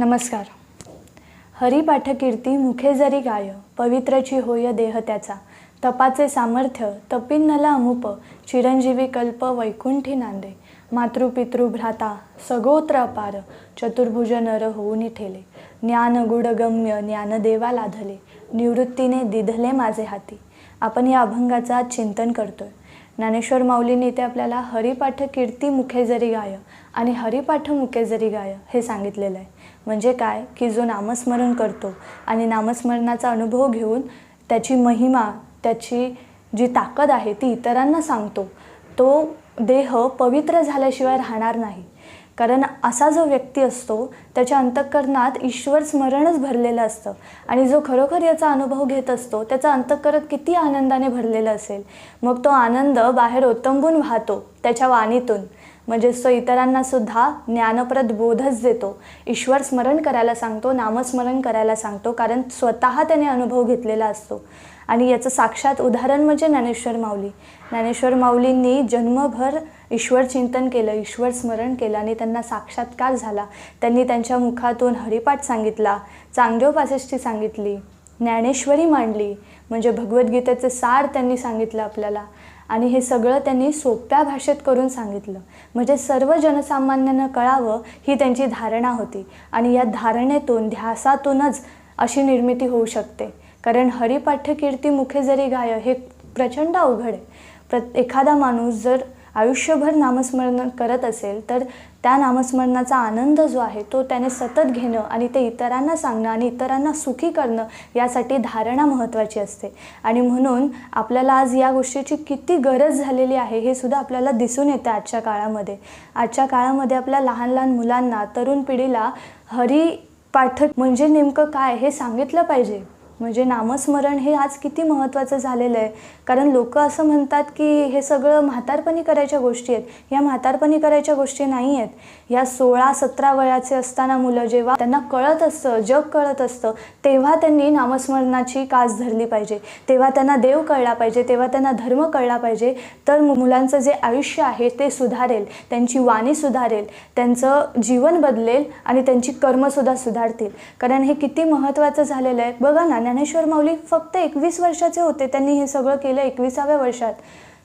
नमस्कार. हरिपाठकीर्ती मुखे जरी गाय, पवित्रची होय देह त्याचा. तपाचे सामर्थ्य तपिन्नला अमुप, चिरंजीवी कल्प वैकुंठी नांदे. मातृपितृ भ्राता सगोत्र अपार, चतुर्भुज नर होऊनी ठेले. ज्ञान गुडगम्य ज्ञानदेवा लाधले, निवृत्तीने दिधले माझे हाती. आपण या अभंगाचा आज चिंतन करतोय. ज्ञानेश्वर माऊलींनी इथे आपल्याला हरिपाठकीर्ती मुखे जरी गाय आणि हरिपाठ मुखे जरी गाय हे सांगितलेलं आहे. म्हणजे काय की जो नामस्मरण करतो आणि नामस्मरणाचा अनुभव घेऊन त्याची महिमा, त्याची जी ताकद आहे ती इतरांना सांगतो, तो देह पवित्र झाल्याशिवाय राहणार नाही. कारण असा जो व्यक्ती असतो त्याच्या अंतःकरणात ईश्वर स्मरणच भरलेलं असतं आणि जो खरोखर याचा अनुभव घेत असतो त्याचा अंतःकरण किती आनंदाने भरलेलं असेल. मग तो आनंद बाहेर ओतंबून वाहतो त्याच्या वाणीतून. म्हणजे तो इतरांना सुद्धा ज्ञानप्रद बोधच देतो, ईश्वर स्मरण करायला सांगतो, नामस्मरण करायला सांगतो, कारण स्वतः त्याने अनुभव घेतलेला असतो. आणि याचं साक्षात उदाहरण म्हणजे ज्ञानेश्वर माऊली. ज्ञानेश्वर माऊलींनी जन्मभर ईश्वर चिंतन केलं, ईश्वर स्मरण केलं आणि त्यांना साक्षात्कार झाला. त्यांनी त्यांच्या मुखातून हरिपाठ सांगितला, चांगदेवपासष्टी सांगितली, ज्ञानेश्वरी मांडली, म्हणजे भगवद्गीतेचे सार त्यांनी सांगितलं आपल्याला. आणि हे सगळं त्यांनी सोप्या भाषेत करून सांगितलं, म्हणजे सर्व जनसामान्यांना कळावं ही त्यांची धारणा होती. आणि या धारणेतून, ध्यासातूनच अशी निर्मिती होऊ शकते. कारण हरिपाठकीर्ती मुखे जरी गाय हे प्रचंड अवघड आहे. एखादा माणूस जर आयुष्यभर नामस्मरण करत असेल तर त्या नामस्मरणाचा आनंद जो आहे तो त्याने सतत घेणं आणि ते इतरांना सांगणं आणि इतरांना सुखी करणं, यासाठी धारणा महत्त्वाची असते. आणि म्हणून आपल्याला आज या गोष्टीची किती गरज झालेली आहे हे सुद्धा आपल्याला दिसून येतं आजच्या काळामध्ये. आजच्या काळामध्ये आपल्या लहान लहान मुलांना, तरुण पिढीला हरिपाठ म्हणजे नेमकं काय हे सांगितलं पाहिजे. म्हणजे नामस्मरण हे आज किती महत्त्वाचं झालेलं आहे. कारण लोक असं म्हणतात की हे सगळं म्हातारपणी करायच्या गोष्टी आहेत. या म्हातारपणी करायच्या गोष्टी नाही आहेत. या 16-17 वयाचे असताना मुलं जेव्हा त्यांना कळत असतं, जग कळत असतं, तेव्हा त्यांनी नामस्मरणाची कास धरली पाहिजे. तेव्हा त्यांना देव कळला पाहिजे, तेव्हा त्यांना धर्म कळला पाहिजे. तर मुलांचं जे आयुष्य आहे ते सुधारेल, त्यांची वाणी सुधारेल, त्यांचं जीवन बदलेल आणि त्यांची कर्मसुद्धा सुधारतील. कारण हे किती महत्त्वाचं झालेलं आहे. बघा ना, ज्ञानेश्वर माऊली फक्त 21 वर्षाचे होते, त्यांनी हे सगळं केलं 21व्या वर्षात.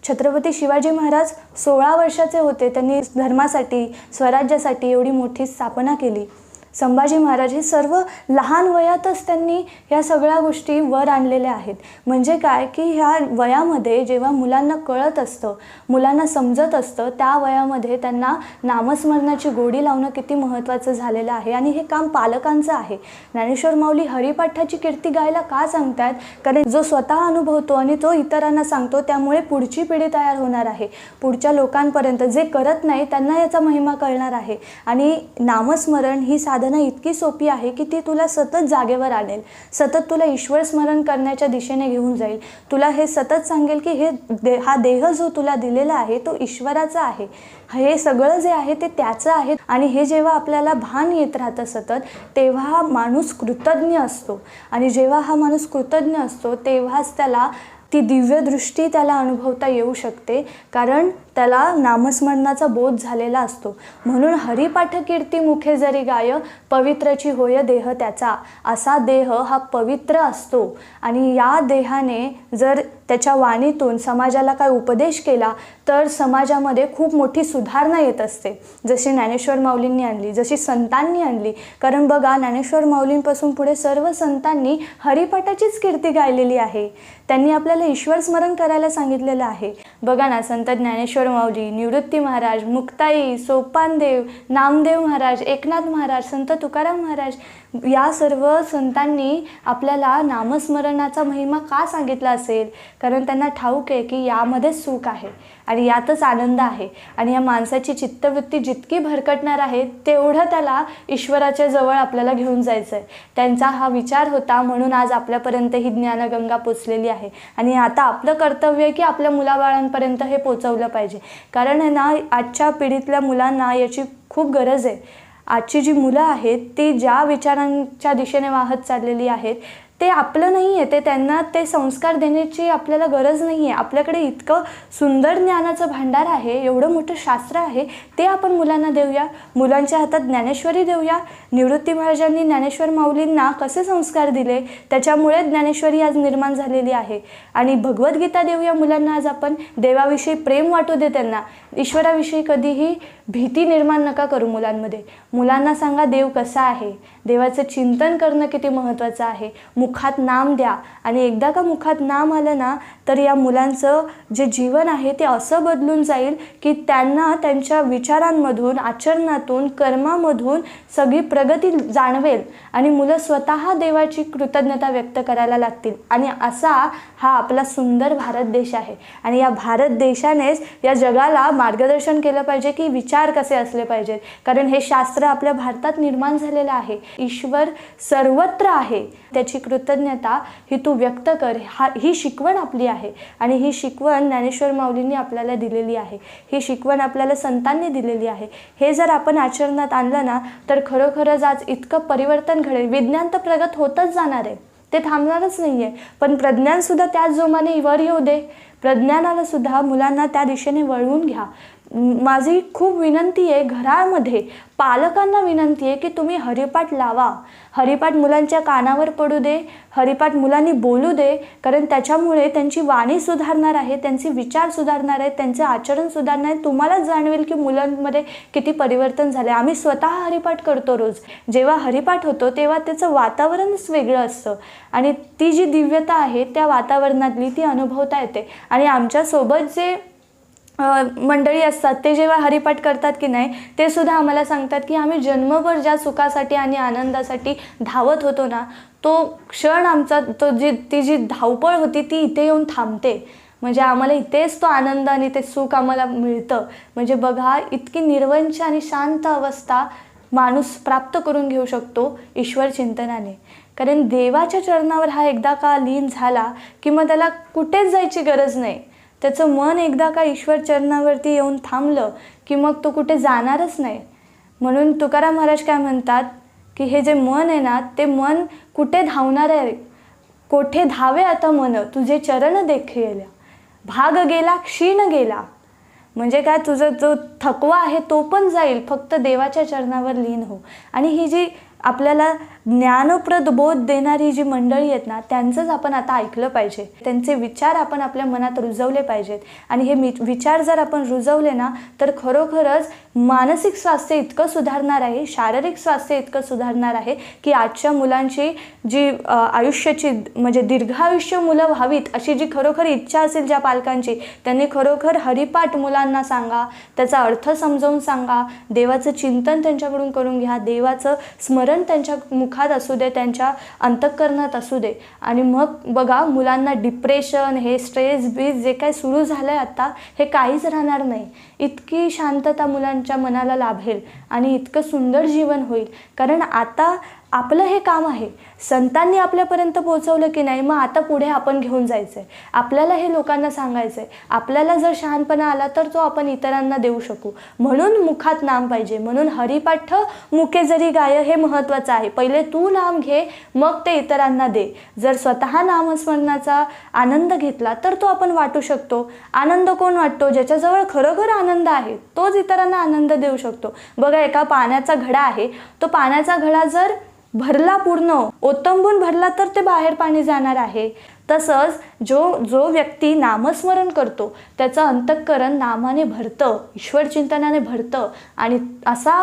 छत्रपती शिवाजी महाराज 16 वर्षाचे होते, त्यांनी धर्मासाठी, स्वराज्यासाठी एवढी मोठी स्थापना केली. संभाजी महाराज हे सर्व लहान वयातच त्यांनी ह्या सगळ्या गोष्टी वर आणलेल्या आहेत. म्हणजे काय की ह्या वयामध्ये जेव्हा मुलांना कळत असतं, मुलांना समजत असतं, त्या वयामध्ये त्यांना नामस्मरणाची गोडी लावणं किती महत्त्वाचं झालेलं आहे. आणि हे काम पालकांचं आहे. ज्ञानेश्वर माऊली हरिपाठाची कीर्ती गायला का सांगतात? कारण जो स्वतः अनुभवतो आणि तो इतरांना सांगतो, त्यामुळे पुढची पिढी तयार होणार आहे. पुढच्या लोकांपर्यंत जे करत नाही त्यांना याचा महिमा कळणार आहे. आणि नामस्मरण ही साधना इतकी सोपी आहे की ती तुला सतत जागेवर आणेल, सतत तुला ईश्वर स्मरण करण्याच्या दिशेने घेऊन जाईल. तुला हे सतत सांगेल की हा देह जो तुला दिलेला आहे तो ईश्वराचा आहे, हे सगळं जे आहे ते त्याचं आहे. आणि हे जेव्हा आपल्याला भान येत राहतं सतत, तेव्हा हा माणूस कृतज्ञ असतो. आणि जेव्हा हा माणूस कृतज्ञ असतो तेव्हाच त्याला ती दिव्यदृष्टी त्याला अनुभवता येऊ शकते, कारण त्याला नामस्मरणाचा बोध झालेला असतो. म्हणून हरिपाठकीर्ती मुखे जरी गाय, पवित्रची होय देह त्याचा. असा देह हा पवित्र असतो. आणि या देहाने जर त्याच्या वाणीतून समाजाला काय उपदेश केला तर समाजामध्ये खूप मोठी सुधारणा येत असते, जशी ज्ञानेश्वर माऊलींनी आणली, जशी संतांनी आणली. कारण बघा, ज्ञानेश्वर माऊलींपासून पुढे सर्व संतांनी हरिपाठाचीच कीर्ती गायलेली आहे. त्यांनी आपल्याला ईश्वर स्मरण करायला सांगितलेलं आहे. बघा ना, संत ज्ञानेश्वर माऊली, निवृत्ती महाराज, मुक्ताई, सोपानदेव, नामदेव महाराज, एकनाथ महाराज, संत तुकाराम महाराज, या सर्व संतांनी आपल्याला नामस्मरणाचा महिमा का सांगितला असेल? कारण त्यांना ठाऊक आहे की यामध्येच सुख आहे आणि यातच आनंद आहे. आणि या माणसाची चित्तवृत्ती जितकी भरकटणार आहे तेवढं त्याला ईश्वराच्या जवळ आपल्याला घेऊन जायचं आहे. त्यांचा हा विचार होता, म्हणून आज आपल्यापर्यंत ही ज्ञानगंगा पोचलेली आहे. आणि आता आपलं कर्तव्य आहे की आपल्या मुलाबाळांपर्यंत हे पोचवलं पाहिजे. कारण आहे ना, आजच्या पिढीतल्या मुलांना याची खूप गरज आहे. आजची जी मुलं आहेत ती ज्या विचारांच्या दिशेने वाहत चाललेली आहेत ते आपलं नाही आहे, ते त्यांना ते संस्कार देण्याची आपल्याला गरज नाही आहे. आपल्याकडे इतकं सुंदर ज्ञानाचं भांडार आहे, एवढं मोठं शास्त्र आहे, ते आपण मुलांना देऊया. मुलांच्या हातात ज्ञानेश्वरी देऊया. निवृत्ती महाराजांनी ज्ञानेश्वर माऊलींना कसे संस्कार दिले, त्याच्यामुळे ज्ञानेश्वरी आज निर्माण झालेली आहे. आणि भगवद्गीता देऊया मुलांना आज आपण. देवाविषयी प्रेम वाटू दे त्यांना. ईश्वराविषयी कधीही भीती निर्माण नका करू मुलांमध्ये. मुलांना सांगा देव कसा आहे, देवाचं चिंतन करणं किती महत्त्वाचं आहे. मुखात नाम द्या, आणि एकदा का मुखात नाम आलं ना, तर या मुलांचं जे जीवन आहे ते असं बदलून जाईल की त्यांना त्यांच्या विचारांमधून, आचरणातून, कर्मामधून सगळी प्रगती जाणवेल आणि मुलं स्वतः देवाची कृतज्ञता व्यक्त करायला लागतील. आणि असा हा आपला सुंदर भारत देश आहे. आणि या भारत देशानेच या जगाला मार्गदर्शन केलं पाहिजे की विचार कसे असले पाहिजेत. कारण हे शास्त्र आपल्या भारतात निर्माण झालेलं आहे. ईश्वर सर्वत्र आहे, त्याची कृतज्ञता ही तू व्यक्त कर. ही शिकवण आपली आहे. आणि ही शिकवण ज्ञानेश्वर माऊलींनी आपल्याला दिलेली आहे. ही शिकवण आपल्याला संतांनी दिलेली आहे. हे जर आपण आचरणात आणलं ना, तर खरोखरच आज इतकं परिवर्तन घडेल. विज्ञान तर प्रगत होतच जाणार आहे, ते थांबणारच नाही आहे. पण प्रज्ञानसुद्धा त्याच जोमाने वर येऊ दे. प्रज्ञानाला सुद्धा मुलांना त्या दिशेने वळवून घ्या. माझी खूप विनंती आहे, घरामध्ये पालकांना विनंती आहे की तुम्ही हरिपाठ लावा. हरिपाठ मुलांच्या कानावर पडू दे. हरिपाठ मुलांनी बोलू दे. कारण त्याच्यामुळे त्यांची वाणी सुधारणार आहे, त्यांचे विचार सुधारणार आहेत, त्यांचे आचरण सुधारणार आहे. तुम्हालाच जाणवेल की मुलांमध्ये किती परिवर्तन झाले. आम्ही स्वतः हरिपाठ करतो रोज. जेव्हा हरिपाठ होतो तेव्हा त्याचं वातावरणच वेगळं असतं आणि ती जी दिव्यता आहे त्या वातावरणातली ती अनुभवता येते. आणि आमच्यासोबत जे मंडळी असतात ते जेव्हा हरिपाठ करतात की नाही, ते सुद्धा आम्हाला सांगतात की आम्ही जन्मभर ज्या सुखासाठी आणि आनंदासाठी धावत होतो ना, तो क्षण आमचा, ती जी धावपळ होती ती इथे येऊन थांबते. म्हणजे आम्हाला इथेच तो आनंद आणि ते सुख आम्हाला मिळतं. म्हणजे बघा, इतकी निर्वंश आणि शांत अवस्था माणूस प्राप्त करून घेऊ शकतो ईश्वर चिंतनाने. कारण देवाच्या चरणावर हा एकदा का लीन झाला की मग त्याला कुठेच जायची गरज नाही. त्याचं मन एकदा का ईश्वर चरणावरती येऊन थांबलं की मग तो कुठे जाणारच नाही. म्हणून तुकाराम महाराज काय म्हणतात की हे जे मन आहे ना, ते मन कुठे धावणार आहे. कोठे धावे आता मन, तुझे चरण देखील भाग गेला क्षीण गेला. म्हणजे काय, तुझा जो थकवा आहे तो पण जाईल, फक्त देवाच्या चरणावर लीन हो. आणि ही जी आपल्याला ज्ञानप्रद बोध देणारी जी मंडळी आहेत ना, त्यांचंच आपण आता ऐकलं पाहिजे. त्यांचे विचार आपण आपल्या मनात रुजवले पाहिजेत. आणि हे विचार जर आपण रुजवले ना, तर खरोखरच मानसिक स्वास्थ्य इतकं सुधारणार आहे, शारीरिक स्वास्थ्य इतकं सुधारणार आहे की आजच्या मुलांची जी आयुष्याची, म्हणजे दीर्घायुष्य मुलं व्हावीत अशी जी खरोखर इच्छा असेल ज्या पालकांची, त्यांनी खरोखर हरिपाठ मुलांना सांगा, त्याचा अर्थ समजावून सांगा, देवाचं चिंतन त्यांच्याकडून करून घ्या, देवाचं स्मरण त्यांच्या मुखात असू दे, त्यांच्या अंतःकरणात असू दे. आणि मग बघा, मुलांना डिप्रेशन, हे स्ट्रेस बीस जे काही सुरू झालं आहे आता, हे काहीच राहणार नाही. इतकी शांतता मुलांच्या मनाला लाभेल आणि इतकं सुंदर जीवन होईल. कारण आता आपलं हे काम आहे. संतांनी आपल्यापर्यंत पोहोचवलं की नाही, मग आता पुढे आपण घेऊन जायचं आहे. आपल्याला हे लोकांना सांगायचं आहे. आपल्याला जर शहाणपणा आला तर तो आपण इतरांना देऊ शकू. म्हणून मुखात नाम पाहिजे. म्हणून हरिपाठ मुखे जरी गाय हे महत्त्वाचं आहे. पहिले तू नाम घे, मग ते इतरांना दे. जर स्वतः नामस्मरणाचा आनंद घेतला तर तो आपण वाटू शकतो. आनंद कोण वाटतो? ज्याच्याजवळ खरोखर आनंद आहे, तोच इतरांना आनंद देऊ शकतो. बघा, एका पाण्याचा घडा आहे, तो पाण्याचा घडा जर भरला, पूर्ण ओतंबून भरला, तर ते बाहेर पाणी जाणार आहे. तसंच जो व्यक्ती नामस्मरण करतो त्याचं अंतःकरण नामाने भरतं, ईश्वर चिंतनाने भरतं. आणि असा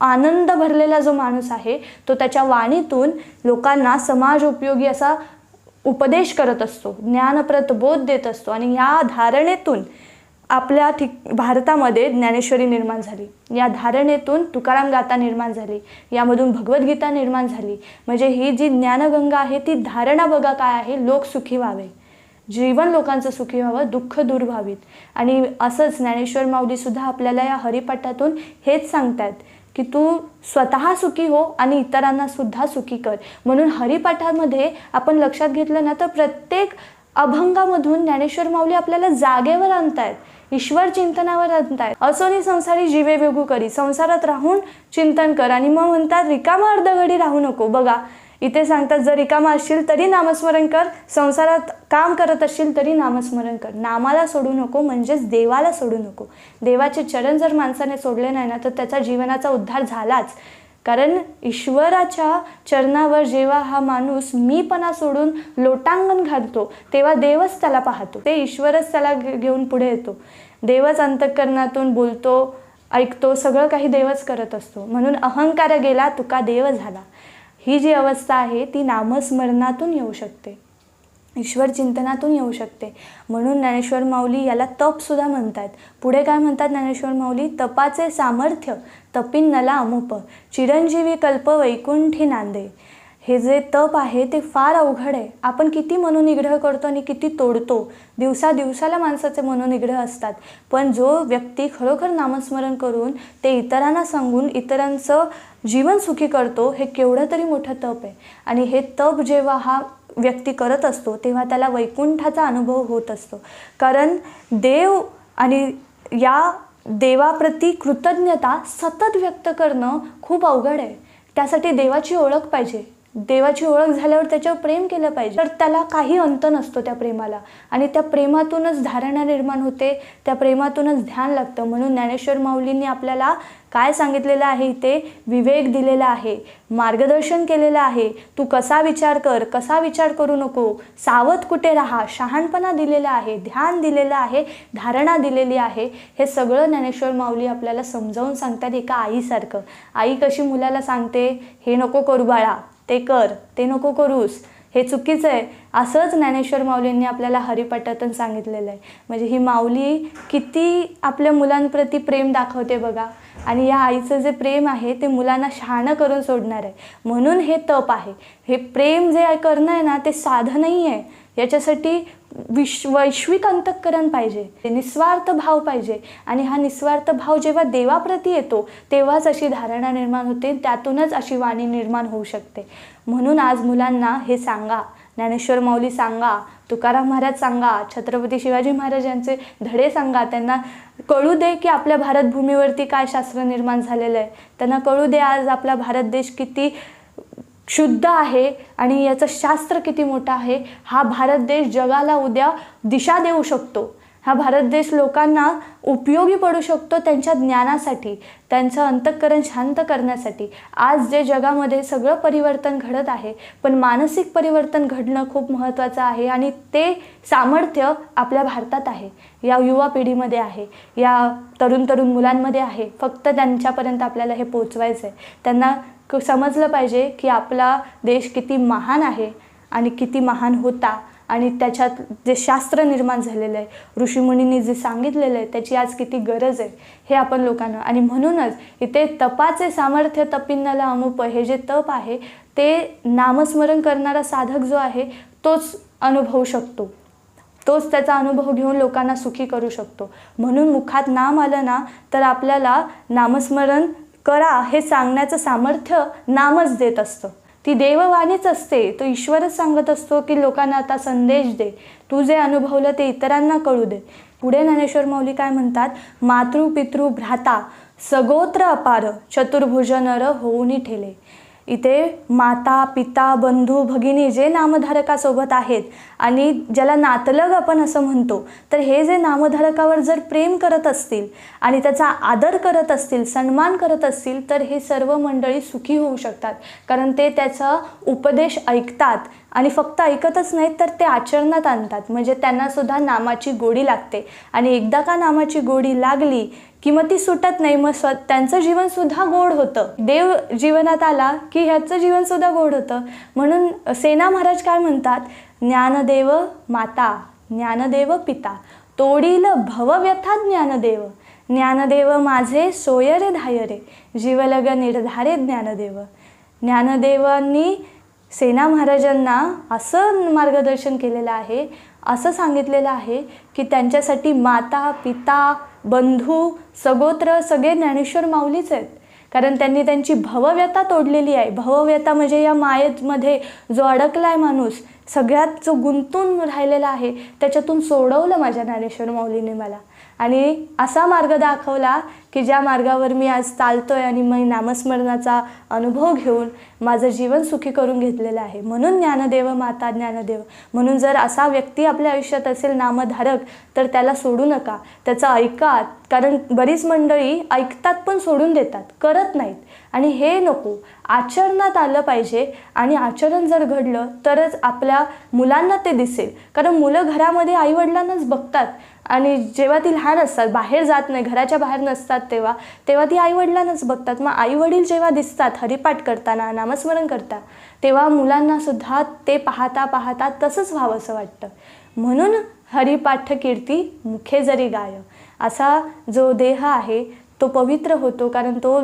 आनंद भरलेला जो माणूस आहे तो त्याच्या वाणीतून लोकांना समाज उपयोगी असा उपदेश करत असतो, ज्ञानप्रद बोध देत असतो. आणि या धारणेतून आपल्या भारतामध्ये ज्ञानेश्वरी निर्माण झाली. या धारणेतून तुकाराम गाथा निर्माण झाली. यामधून भगवद्गीता निर्माण झाली. म्हणजे ही जी ज्ञानगंगा आहे ती धारणा बघा काय आहे, लोक सुखी व्हावे, जीवन लोकांचं सुखी व्हावं, दुःख दूर व्हावीत. आणि असंच ज्ञानेश्वर माऊलीसुद्धा आपल्याला या हरिपाठातून हेच सांगतात की तू स्वतः सुखी हो आणि इतरांना सुद्धा सुखी कर. म्हणून हरिपाठामध्ये आपण लक्षात घेतलं ना, तर प्रत्येक अभंगामधून ज्ञानेश्वर माऊली आपल्याला जागेवर आणतायत, ईश्वर चिंतनावर आणतायत. असोनी संसारी जीवे वेगू करी, संसारात राहून चिंतन कर. आणि मग म्हणतात रिकामा अर्धघडी राहू नको. बघा, इथे सांगतात जर रिकामा असशील तरी नामस्मरण कर, संसारात काम करत असशील तरी नामस्मरण कर. नामाला सोडू नको म्हणजेच देवाला सोडू नको. देवाचे चरण जर माणसाने सोडले नाही ना तर त्याचा जीवनाचा उद्धार झालाच. कारण ईश्वराच्या चरणावर जेव्हा हा माणूस मीपणा सोडून लोटांगण घालतो तेव्हा देवच त्याला पाहतो, ते ईश्वरच त्याला घेऊन पुढे येतो. देवच अंतःकरणातून बोलतो, ऐकतो, सगळं काही देवच करत असतो. म्हणून अहंकार गेला तुका देव झाला. ही जी अवस्था आहे ती नामस्मरणातून येऊ शकते, ईश्वर चिंतनातून येऊ शकते. म्हणून ज्ञानेश्वर माऊली याला तपसुद्धा म्हणतात. पुढे काय म्हणतात ज्ञानेश्वर माऊली? तपाचे सामर्थ्य तपिन नला अमुप, चिरंजीवी कल्प वैकुंठी नांदे. हे जे तप आहे ते फार अवघड आहे. आपण किती मनोनिग्रह करतो आणि किती तोडतो. दिवसाला माणसाचे मनोनिग्रह असतात. पण जो व्यक्ती खरोखर नामस्मरण करून ते इतरांना सांगून इतरांचं जीवन सुखी करतो, हे केवढं तरी मोठं तप आहे. आणि हे तप जेव्हा हा व्यक्ती करत असतो तेव्हा त्याला वैकुंठाचा अनुभव होत असतो. कारण देव आणि या देवाप्रती कृतज्ञता सतत व्यक्त करणं खूप अवघड आहे. त्यासाठी देवाची ओळख पाहिजे. देवाची ओळख झाल्यावर त्याच्यावर प्रेम केलं पाहिजे. तर त्याला काही अंत नसतो त्या प्रेमाला. आणि त्या प्रेमातूनच धारणा निर्माण होते, त्या प्रेमातूनच ध्यान लागतं. म्हणून ज्ञानेश्वर माऊलींनी आपल्याला काय सांगितलेलं आहे? इथे विवेक दिलेला आहे, मार्गदर्शन केलेलं आहे. तू कसा विचार कर, कसा विचार करू नको, सावध कुठे राहा, शहाणपणा दिलेला आहे, ध्यान दिलेलं आहे, धारणा दिलेली आहे. हे सगळं ज्ञानेश्वर माऊली आपल्याला समजावून सांगतात एका आईसारखं. आई कशी मुलाला सांगते, हे नको करू बाळा, ते कर, ते नको करूस, हे चुकीचं आहे. असंच ज्ञानेश्वर माऊलींनी आपल्याला हरिपाठातून सांगितलेलं आहे. म्हणजे ही माऊली किती आपल्या मुलांप्रती प्रेम दाखवते बघा. आणि या आईचं जे प्रेम आहे ते मुलांना शहाणं करून सोडणार आहे. म्हणून हे तप आहे. हे प्रेम जे करणं आहे ना ते साधं नाही आहे. याच्यासाठी वैश्विक अंतःकरण पाहिजे, निस्वार्थ भाव पाहिजे. आणि हा निस्वार्थ भाव जेव्हा देवाप्रती येतो तेव्हाच अशी धारणा निर्माण होते, त्यातूनच अशी वाणी निर्माण होऊ शकते. म्हणून आज मुलांना हे सांगा, ज्ञानेश्वर माऊली सांगा, तुकाराम महाराज सांगा, छत्रपती शिवाजी महाराजांचे धडे सांगा. त्यांना कळू दे की आपल्या भारतभूमीवरती काय शास्त्र निर्माण झालेलं आहे. त्यांना कळू दे आज आपला भारत देश किती शुद्ध आहे आणि याचं शास्त्र किती मोठं आहे. हा भारत देश जगाला उद्या दिशा देऊ शकतो. हा भारत देश लोकांना उपयोगी पडू शकतो त्यांच्या ज्ञानासाठी, त्यांचं अंतःकरण शांत करण्यासाठी. आज जे जगामध्ये सगळं परिवर्तन घडत आहे, पण मानसिक परिवर्तन घडणं खूप महत्त्वाचं आहे. आणि ते सामर्थ्य आपल्या भारतात आहे, या युवा पिढीमध्ये आहे, या तरुण मुलांमध्ये आहे. फक्त त्यांच्यापर्यंत आपल्याला हे पोचवायचं आहे. त्यांना समजलं पाहिजे की आपला देश किती महान आहे आणि किती महान होता. आणि त्याच्यात जे शास्त्र निर्माण झालेलं आहे, ऋषीमुनींनी जे सांगितलेलं आहे, त्याची आज किती गरज आहे हे आपण लोकांना. आणि म्हणूनच इथे तपाचे सामर्थ्य तपिन्नला अमुप, हे जे तप आहे ते नामस्मरण करणारा साधक जो आहे तोच अनुभवू शकतो, तोच त्याचा अनुभव घेऊन लोकांना सुखी करू शकतो. म्हणून मुखात नाम आलं ना तर आपल्याला नामस्मरण करा हे सांगण्याचं सामर्थ्य नामच देत असतं. ती देववाणीच असते. तो ईश्वरच सांगत असतो की लोकांना आता संदेश दे, तू जे अनुभवलं ते इतरांना कळू दे. पुढे ज्ञानेश्वर माऊली काय म्हणतात? मातृ पितृ भ्राता सगोत्र अपार, चतुर्भुज नर होऊनी ठेले. इथे माता पिता बंधू भगिनी जे नामधारकासोबत आहेत आणि ज्याला नातलग आपण असं म्हणतो, तर हे जे नामधारकावर जर प्रेम करत असतील आणि त्याचा आदर करत असतील, सन्मान करत असतील, तर हे सर्व मंडळी सुखी होऊ शकतात. कारण ते त्याचा उपदेश ऐकतात आणि फक्त ऐकतच नाहीत तर ते आचरणात आणतात. म्हणजे त्यांना सुद्धा नामाची गोडी लागते. आणि एकदा का नामाची गोडी लागली की मग ती सुटत नाही. मग त्यांचं जीवनसुद्धा गोड होतं. देव जीवनात आला की ह्याचं जीवनसुद्धा गोड होतं. म्हणून सेना महाराज काय म्हणतात? ज्ञानदेव माता, ज्ञानदेव पिता, तोडील भवव्यथा ज्ञानदेव, ज्ञानदेव माझे सोयरे धायरे, जीवलग निर्धारे ज्ञानदेव. ज्ञानदेवांनी सेना महाराजांना असं मार्गदर्शन केलेलं आहे, असं सांगितलेलं आहे की त्यांच्यासाठी माता पिता बंधू सगोत्र सगळे ज्ञानेश्वर माऊलीच आहेत. कारण त्यांनी त्यांची भवव्यथा तोडलेली आहे. भवव्यथा म्हणजे या मायेमध्ये जो अडकला आहे माणूस, सगळ्यात जो गुंतून राहिलेला आहे, त्याच्यातून सोडवलं माझ्या ज्ञानेश्वर माऊलीने मला. आणि असा मार्ग दाखवला की ज्या मार्गावर मी आज चालतोय आणि मी नामस्मरणाचा अनुभव घेऊन माझं जीवन सुखी करून घेतलेलं आहे. म्हणून ज्ञानदेव माता ज्ञानदेव. म्हणून जर असा व्यक्ती आपल्या आयुष्यात असेल नामधारक, तर त्याला सोडू नका, त्याचं ऐका. कारण बरीच मंडळी ऐकतात पण सोडून देतात, करत नाहीत. आणि हे नको, आचरणात आलं पाहिजे. आणि आचरण जर घडलं तरच आपल्या मुलांना ते दिसेल. कारण मुलं घरामध्ये आईवडिलांनाच बघतात आणि जेव्हा ती लहान असतात, बाहेर जात नाही, घराच्या बाहेर नसतात, तेव्हा ती आईवडिलांनाच बघतात. मग आईवडील जेव्हा दिसतात हरिपाठ करताना, नामस्मरण करता, तेव्हा मुलांनासुद्धा ते पाहता पाहता तसंच व्हावं असं वाटतं. म्हणून हरिपाठ कीर्ती मुखे जरी गाय, असा जो देह आहे तो पवित्र होतो. कारण तो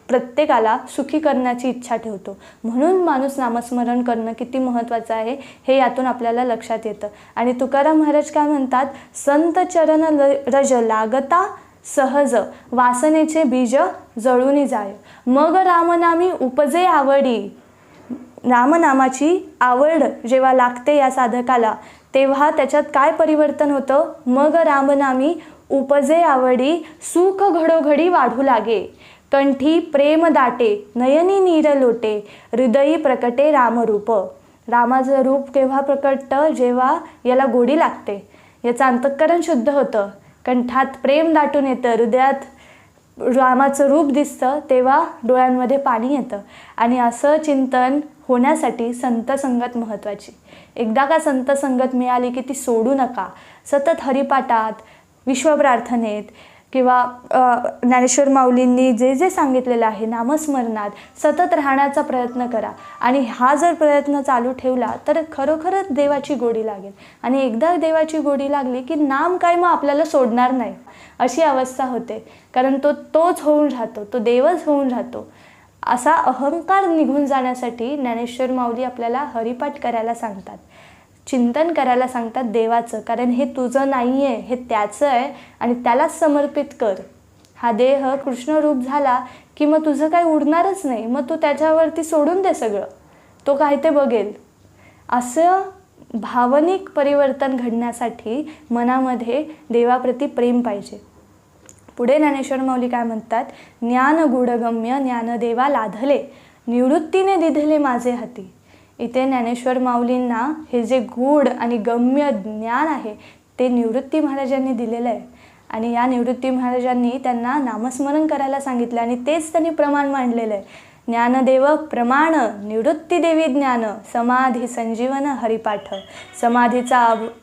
प्रत्येकाला सुखी करण्याची इच्छा ठेवतो. म्हणून माणूस नामस्मरण करणं किती महत्त्वाचं आहे हे यातून आपल्याला लक्षात येतं. आणि तुकाराम महाराज काय म्हणतात, संत चरण रज लागता सहज, वासनेचे बीज जळूनी जाय, मग रामनामी उपजे आवडी. रामनामाची आवड जेव्हा लागते या साधकाला, तेव्हा त्याच्यात काय परिवर्तन होतं, मग रामनामी उपजे आवडी, सुख घडोघडी वाढू लागे, कंठी प्रेम दाटे, नयनी नीर लोटे, हृदयी प्रकटे रामरूप. रामाचं रूप केव्हा प्रकटतं, जेव्हा याला गोडी लागते, याचं अंतःकरण शुद्ध होतं, कंठात प्रेम दाटून येतं, हृदयात रामाचं रूप दिसतं, तेव्हा डोळ्यांमध्ये पाणी येतं. आणि असं चिंतन होण्यासाठी संत संगत महत्त्वाची. एकदा का संत संगत मिळाली की ती सोडू नका. सतत हरिपाठात, विश्वप्रार्थनेत किंवा ज्ञानेश्वर माऊलींनी जे जे सांगितलेलं आहे नामस्मरणात सतत राहण्याचा प्रयत्न करा. आणि हा जर प्रयत्न चालू ठेवला तर खरोखरच देवाची गोडी लागेल. आणि एकदा देवाची गोडी लागली की नाम काय मग आपल्याला सोडणार नाही अशी अवस्था होते. कारण तोच होऊन राहतो, तो देवच होऊन राहतो. असा अहंकार निघून जाण्यासाठी ज्ञानेश्वर माऊली आपल्याला हरिपाठ करायला सांगतात, चिंतन करायला सांगतात देवाचं. कारण हे तुझं नाही आहे, हे त्याचं आहे आणि त्यालाच समर्पित कर. हा देह कृष्णरूप झाला की मग तुझं काही उडणारच नाही. मग तू त्याच्यावरती सोडून दे सगळं, तो काय ते बघेल. असं भावनिक परिवर्तन घडण्यासाठी मनामध्ये देवाप्रती प्रेम पाहिजे. पुढे ज्ञानेश्वर माऊली काय म्हणतात, ज्ञान गूढगम्य ज्ञानदेवा लाधले, निवृत्तीने दिधले माझे हाती. इथे ज्ञानेश्वर माऊलींना हे जे गूढ आणि गम्य ज्ञान आहे ते निवृत्ती महाराजांनी दिलेलं आहे. आणि या निवृत्ती महाराजांनी त्यांना नामस्मरण करायला सांगितलं आणि तेच त्यांनी प्रमाण मांडलेलं आहे. ज्ञानदेव प्रमाण निवृत्ती देवी ज्ञान, समाधी संजीवन हरिपाठ. समाधीचा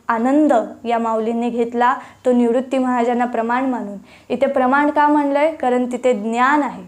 आनंद या माऊलींनी घेतला तो निवृत्ती महाराजांना प्रमाण मानून. इथे प्रमाण का मानलं आहे, कारण तिथे ज्ञान आहे,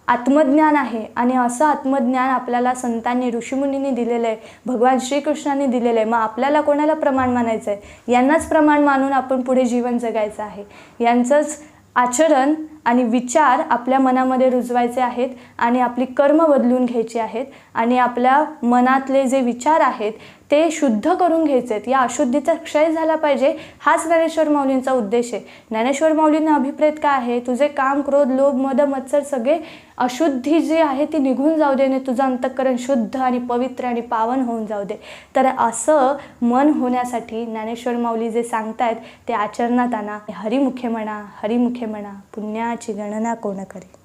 आत्मज्ञान आहे. आणि असं आत्मज्ञान आपल्याला संतांनी, ऋषीमुनींनी दिलेलं आहे, भगवान श्रीकृष्णांनी दिलेलं आहे. मग आपल्याला कोणाला प्रमाण मानायचं आहे, यांनाच प्रमाण मानून आपण पुढे जीवन जगायचं आहे. यांचंच आचरण आणि विचार आपल्या मनामध्ये रुजवायचे आहेत आणि आपली कर्म बदलून घ्यायची आहेत आणि आपल्या मनातले जे विचार आहेत ते शुद्ध करून घ्यायचे आहेत. या अशुद्धीचा क्षय झाला पाहिजे, हाच ज्ञानेश्वर माऊलींचा उद्देश आहे. ज्ञानेश्वर माऊलींना अभिप्रेत काय आहे, तुझे काम, क्रोध, लोभ, मद, मत्सर सगळे अशुद्धी जी आहे ती निघून जाऊ दे आणि तुझं अंतःकरण शुद्ध आणि पवित्र आणि पावन होऊन जाऊ दे. तर असं मन होण्यासाठी ज्ञानेश्वर माऊली जे सांगतायत ते आचरणात आणा. हरिमुखे म्हणा, हरिमुखे म्हणा, पुण्याची गणना कोण करे.